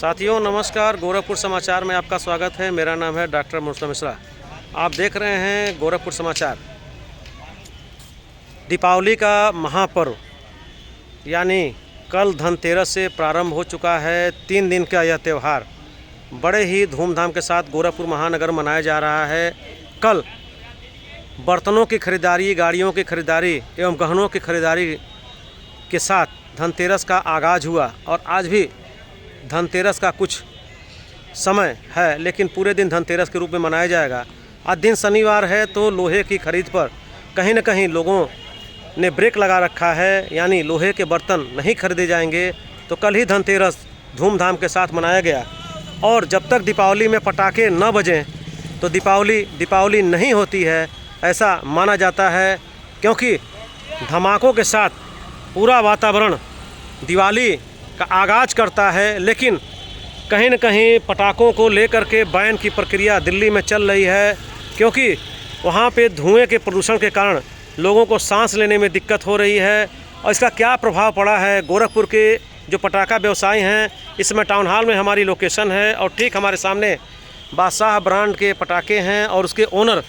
साथियों नमस्कार, गोरखपुर समाचार में आपका स्वागत है। मेरा नाम है डॉक्टर मुर्तज़ा मिश्रा। आप देख रहे हैं गोरखपुर समाचार। दीपावली का महापर्व यानी कल धनतेरस से प्रारंभ हो चुका है। 3 दिन का यह त्यौहार बड़े ही धूमधाम के साथ गोरखपुर महानगर मनाया जा रहा है। कल बर्तनों की खरीदारी, गाड़ियों की खरीदारी एवं गहनों की खरीदारी के साथ धनतेरस का आगाज़ हुआ और आज भी धनतेरस का कुछ समय है, लेकिन पूरे दिन धनतेरस के रूप में मनाया जाएगा। आज दिन शनिवार है तो लोहे की खरीद पर कहीं न कहीं लोगों ने ब्रेक लगा रखा है, यानी लोहे के बर्तन नहीं खरीदे जाएंगे। तो कल ही धनतेरस धूमधाम के साथ मनाया गया और जब तक दीपावली में पटाखे न बजें तो दीपावली नहीं होती है, ऐसा माना जाता है। क्योंकि धमाकों के साथ पूरा वातावरण दिवाली का आगाज़ करता है, लेकिन कहीं न कहीं पटाखों को लेकर के बैन की प्रक्रिया दिल्ली में चल रही है। क्योंकि वहाँ पे धुएं के प्रदूषण के कारण लोगों को सांस लेने में दिक्कत हो रही है। और इसका क्या प्रभाव पड़ा है गोरखपुर के जो पटाखा व्यवसायी हैं, इसमें टाउन हॉल में हमारी लोकेशन है और ठीक हमारे सामने बादशाह ब्रांड के पटाखे हैं और उसके ओनर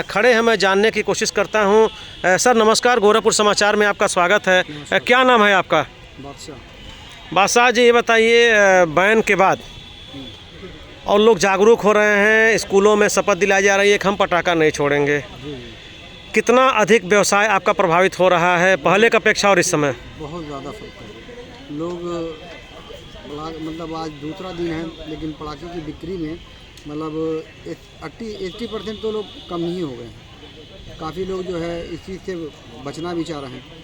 खड़े हैं। मैं जानने की कोशिश करता हूं। सर नमस्कार, गोरखपुर समाचार में आपका स्वागत है। क्या नाम है आपका? बादशाह जी, ये बताइए, बैन के बाद और लोग जागरूक हो रहे हैं, स्कूलों में शपथ दिलाई जा रही है कि हम पटाखा नहीं छोड़ेंगे। कितना अधिक व्यवसाय आपका प्रभावित हो रहा है पहले की अपेक्षा और इस समय? बहुत ज़्यादा फर्क है। लोग मतलब आज दूसरा दिन है, लेकिन पटाखे की बिक्री में मतलब 80% तो लोग कम ही हो गए हैं। काफ़ी लोग जो है इस चीज़ से बचना भी चाह रहे हैं।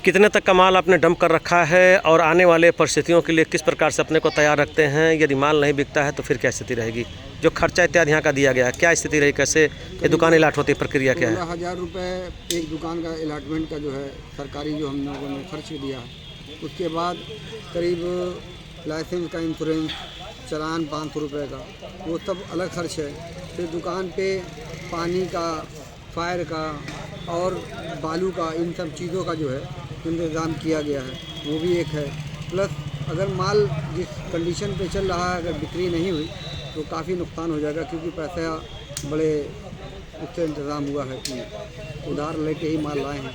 कितने तक का माल आपने डंप कर रखा है और आने वाले परिस्थितियों के लिए किस प्रकार से अपने को तैयार रखते हैं? यदि माल नहीं बिकता है तो फिर क्या स्थिति रहेगी? जो खर्चा इत्यादि यहाँ का दिया गया है, क्या स्थिति रही? कैसे ये दुकान अलाट होती है, प्रक्रिया क्या है? 16,000 रुपये एक दुकान का अलाटमेंट का जो है सरकारी जो हम लोगों ने खर्च दिया है। उसके बाद करीब लाइसेंस का इंश्योरेंस, चालान 500 रुपये का, वो सब अलग खर्च है। फिर दुकान पे पानी का, फायर का और बालू का, इन सब चीज़ों का जो है इंतज़ाम किया गया है, वो भी एक है। प्लस अगर माल जिस कंडीशन पे चल रहा है, अगर बिक्री नहीं हुई तो काफ़ी नुकसान हो जाएगा, क्योंकि पैसा बड़े उससे इंतज़ाम हुआ है कि उधार लेके ही माल लाए हैं।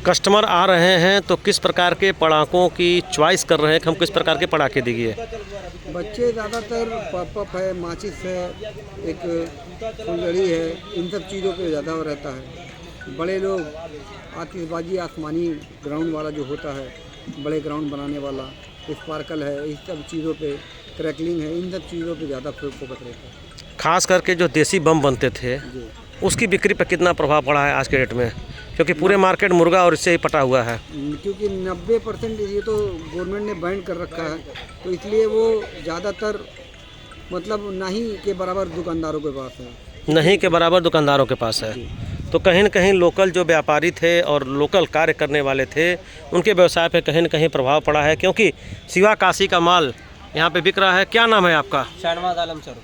कस्टमर आ रहे हैं तो किस प्रकार के पटाखों की चॉइस कर रहे हैं कि हम किस प्रकार के पटाखे दिए? बच्चे ज़्यादातर पॉपअप है, माचिस है, एक फुलझड़ी है, इन सब चीज़ों पे ज़्यादा रहता है। बड़े लोग आतिशबाजी, आसमानी ग्राउंड वाला जो होता है, बड़े ग्राउंड बनाने वाला, स्पार्कल है, इस सब चीज़ों पे, क्रैकलिंग है, इन सब चीज़ों पे ज़्यादा फोकस रहता है। खास करके जो देसी बम बनते थे उसकी बिक्री पर कितना प्रभाव पड़ा है आज के डेट में? क्योंकि पूरे मार्केट मुर्गा और इससे ही पटा हुआ है। क्योंकि 90% ये तो गवर्नमेंट ने बैन कर रखा है, तो इसलिए वो ज़्यादातर मतलब नहीं के बराबर दुकानदारों के पास है। नहीं के बराबर दुकानदारों के पास है। तो कहीं न कहीं लोकल जो व्यापारी थे और लोकल कार्य करने वाले थे, उनके व्यवसाय पे कहीं न कहीं प्रभाव पड़ा है। क्योंकि सिवा काशी का माल यहाँ पे बिक रहा है। क्या नाम है आपका? शहनवाज आलम सर।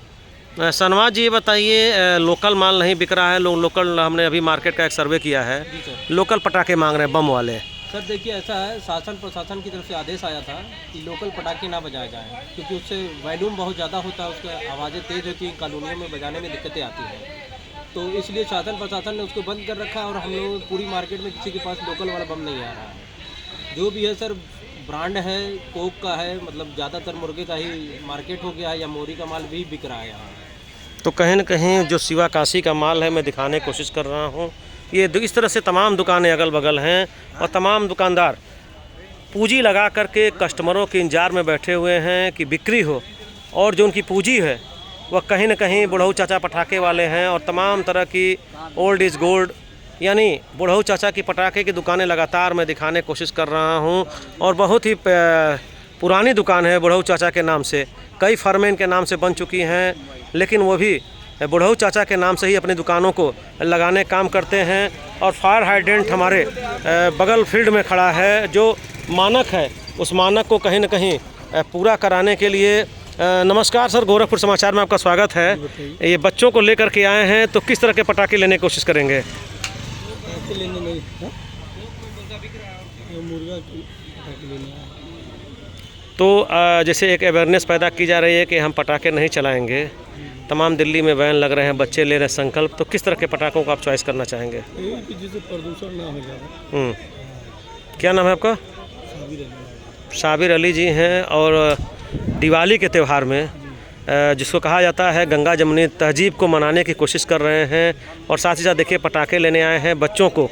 शहनवाज जी, ये बताइए, लोकल माल नहीं बिक रहा है। लोकल हमने अभी मार्केट का एक सर्वे किया है, लोकल पटाखे मांग रहे हैं, बम वाले। सर देखिए, ऐसा है, शासन प्रशासन की तरफ से आदेश आया था कि लोकल पटाखे ना बजाए जाएं, क्योंकि उससे वॉल्यूम बहुत ज़्यादा होता है, उसकी आवाज़ें तेज़ होती हैं, कॉलोनियों में बजाने में दिक्कतें आती हैं। तो इसलिए शासन प्रशासन ने उसको बंद कर रखा है और हम लोग पूरी मार्केट में किसी के पास लोकल वाला बम नहीं आ रहा है। जो भी है सर, ब्रांड है, कोक का है, मतलब ज़्यादातर मुर्गे का ही मार्केट हो गया है, या मोरी का माल भी बिक रहा है यहाँ। तो कहीं न कहीं जो सिवा काशी का माल है, मैं दिखाने की कोशिश कर रहा हूँ। ये इस तरह से तमाम दुकानें अगल बगल हैं और तमाम दुकानदार पूंजी लगा करके कस्टमरों के इंतजार में बैठे हुए हैं कि बिक्री हो। और जो उनकी पूंजी है वह कहीं न कहीं बुढ़ऊ चाचा पटाखे वाले हैं और तमाम तरह की ओल्ड इज़ गोल्ड, यानी बुढ़ऊ चाचा की पटाखे की दुकानें लगातार मैं दिखाने की कोशिश कर रहा हूँ। और बहुत ही पुरानी दुकान है बुढ़ऊ चाचा के नाम से, कई फर्में इनके नाम से बन चुकी हैं, लेकिन वो भी बुढ़ऊ चाचा के नाम से ही अपनी दुकानों को लगाने काम करते हैं। और फायर हाइड्रेंट हमारे बगल फील्ड में खड़ा है, जो मानक है उस मानक को कहीं न कहीं पूरा कराने के लिए। नमस्कार सर, गोरखपुर समाचार में आपका स्वागत है। ये बच्चों को लेकर के आए हैं, तो किस तरह के पटाखे लेने की कोशिश करेंगे? लेने नहीं, मुर्गा पटाखे लेने। तो जैसे एक अवेयरनेस पैदा की जा रही है कि हम पटाखे नहीं चलाएंगे, तमाम दिल्ली में बैन लग रहे हैं, बच्चे ले रहे हैं संकल्प, तो किस तरह के पटाखों को आप चॉइस करना चाहेंगे? कि जिससे प्रदूषण ना हो ज़्यादा। क्या नाम है आपका? साबिर अली जी हैं। और दिवाली के त्यौहार में जिसको कहा जाता है गंगा जमुनी तहजीब को मनाने की कोशिश कर रहे हैं, और साथ ही साथ देखिए पटाखे लेने आए हैं बच्चों को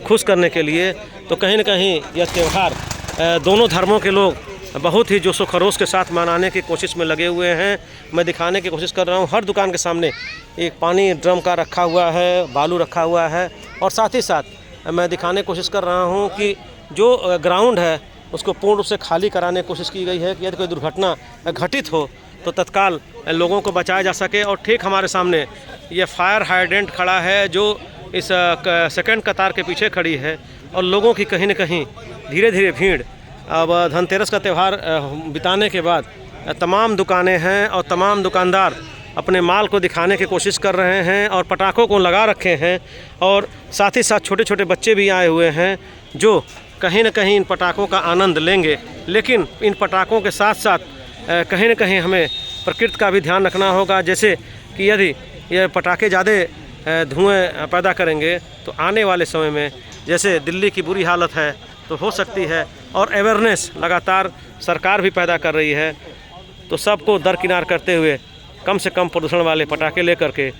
खुश करने के लिए। तो कहीं न कहीं यह त्यौहार दोनों धर्मों के लोग बहुत ही जोशो खरोश के साथ मनाने की कोशिश में लगे हुए हैं। मैं दिखाने की कोशिश कर रहा हूँ, हर दुकान के सामने एक पानी ड्रम का रखा हुआ है, बालू रखा हुआ है, और साथ ही साथ मैं दिखाने की कोशिश कर रहा हूँ कि जो ग्राउंड है उसको पूर्ण रूप से खाली कराने की कोशिश की गई है कि यदि कोई दुर्घटना घटित हो तो तत्काल लोगों को बचाया जा सके। और ठीक हमारे सामने ये फायर हाइड्रेंट खड़ा है जो इस सेकंड कतार के पीछे खड़ी है, और लोगों की कहीं न कहीं धीरे धीरे भीड़ अब धनतेरस का त्यौहार बिताने के बाद तमाम दुकानें हैं और तमाम दुकानदार अपने माल को दिखाने की कोशिश कर रहे हैं और पटाखों को लगा रखे हैं, और साथ ही साथ छोटे छोटे बच्चे भी आए हुए हैं जो कहीं न कहीं इन पटाखों का आनंद लेंगे। लेकिन इन पटाखों के साथ साथ कहीं न कहीं हमें प्रकृति का भी ध्यान रखना होगा, जैसे कि यदि ये पटाखे ज़्यादा धुएँ पैदा करेंगे तो आने वाले समय में जैसे दिल्ली की बुरी हालत है तो हो सकती है। और अवेयरनेस लगातार सरकार भी पैदा कर रही है, तो सबको दरकिनार करते हुए कम से कम प्रदूषण वाले पटाखे लेकर के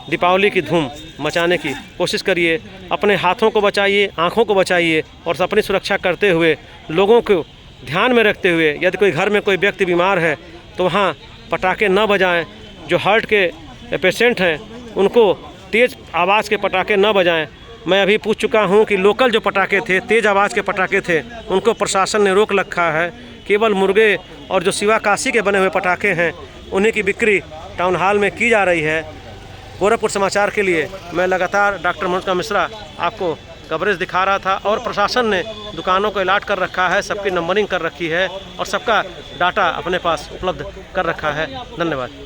दीपावली की धूम मचाने की कोशिश करिए। अपने हाथों को बचाइए, आँखों को बचाइए, और अपनी सुरक्षा करते हुए लोगों को ध्यान में रखते हुए यदि कोई घर में कोई व्यक्ति बीमार है तो वहाँ पटाखे न बजाएं। जो हार्ट के पेशेंट हैं उनको तेज़ आवाज़ के पटाखे न बजाएं। मैं अभी पूछ चुका हूँ कि लोकल जो पटाखे थे, तेज़ आवाज़ के पटाखे थे, उनको प्रशासन ने रोक रखा है। केवल मुर्गे और जो सिवा काशी के बने हुए पटाखे हैं उन्हीं की बिक्री टाउन हॉल में की जा रही है। गोरखपुर समाचार के लिए मैं लगातार डॉक्टर मनोज मिश्रा आपको कवरेज दिखा रहा था, और प्रशासन ने दुकानों को अलर्ट कर रखा है, सबकी नंबरिंग कर रखी है और सबका डाटा अपने पास उपलब्ध कर रखा है। धन्यवाद।